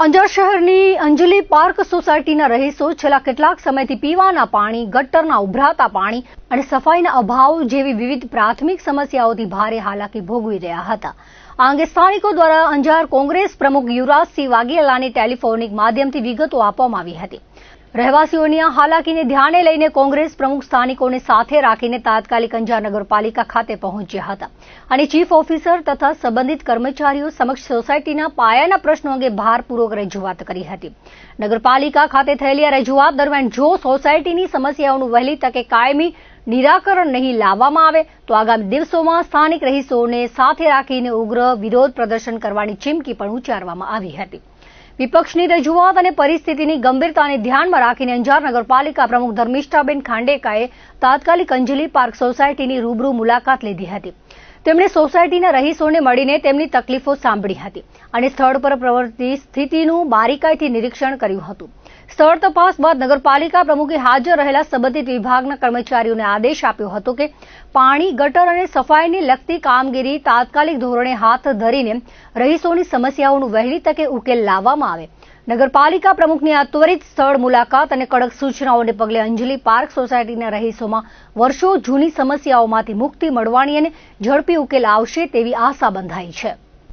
અંજાર શહેરની અંજલી પાર્ક સોસાયટીના રહીશો છેલ્લા કેટલાક સમયથી પીવાના પાણી, ગટરના ઉભરાતા પાણી અને સફાઈના અભાવ જેવી વિવિધ પ્રાથમિક સમસ્યાઓથી ભારે હાલાકી ભોગવી રહ્યા હતા. આ અંગે સ્થાનિકો દ્વારા અંજાર કોંગ્રેસ પ્રમુખ યુવરાજસિંહ વાઘેલાને ટેલિફોનિક માધ્યમથી વિગતો આપવામાં આવી હતી. રહેવાસીઓની આ હાલાકીને ધ્યાને લઈને કોંગ્રેસ પ્રમુખ સ્થાનિકોને સાથે રાખીને તાત્કાલિક અંજાર નગરપાલિકા ખાતે પહોંચ્યા હતા અને ચીફ ઓફિસર તથા સંબંધિત કર્મચારીઓ સમક્ષ સોસાયટીના પાયાના પ્રશ્નો અંગે ભારપૂર્વક રજૂઆત કરી હતી. નગરપાલિકા ખાતે થયેલી આ રજૂઆત દરમિયાન જો સોસાયટીની સમસ્યાઓનું વહેલી તકે કાયમી નિરાકરણ નહીં લાવવામાં આવે તો આગામી દિવસોમાં સ્થાનિક રહીશોને સાથે રાખીને ઉગ્ર વિરોધ પ્રદર્શન કરવાની ચીમકી પણ ઉચ્ચારવામાં આવી હતી. વિપક્ષની રજૂઆત અને પરિસ્થિતિની ગંભીરતાને ધ્યાનમાં રાખીને અંજાર નગરપાલિકા પ્રમુખ ધર્મિષ્ઠાબેન ખાંડેકાએ તાત્કાલિક અંજલી પાર્ક સોસાયટીની રૂબરૂ મુલાકાત લીધી હતી. તેમણે સોસાયટીના રહીશોને મળીને તેમની તકલીફો સાંભળી હતી અને સ્થળ પર પ્રવર્તતી સ્થિતિનું બારીકાઈથી નિરીક્ષણ કર્યું હતું. સ્થળ તપાસ બાદ નગરપાલિકા પ્રમુખે હાજર રહેલા સંબંધિત વિભાગના કર્મચારીઓને આદેશ આપ્યો હતો કે પાણી, ગટર અને સફાઈને લગતી કામગીરી તાત્કાલિક ધોરણે હાથ ધરીને રહીશોની સમસ્યાઓનું વહેલી તકે ઉકેલ લાવવામાં આવે. નગરપાલિકા પ્રમુખની આ ત્વરિત સ્થળ મુલાકાત અને કડક સૂચનાઓને પગલે અંજલી પાર્ક સોસાયટીના રહીશોમાં વર્ષો જૂની સમસ્યાઓમાંથી મુક્તિ મળવાની અને ઝડપી ઉકેલ આવશે તેવી આશા બંધાઈ છે.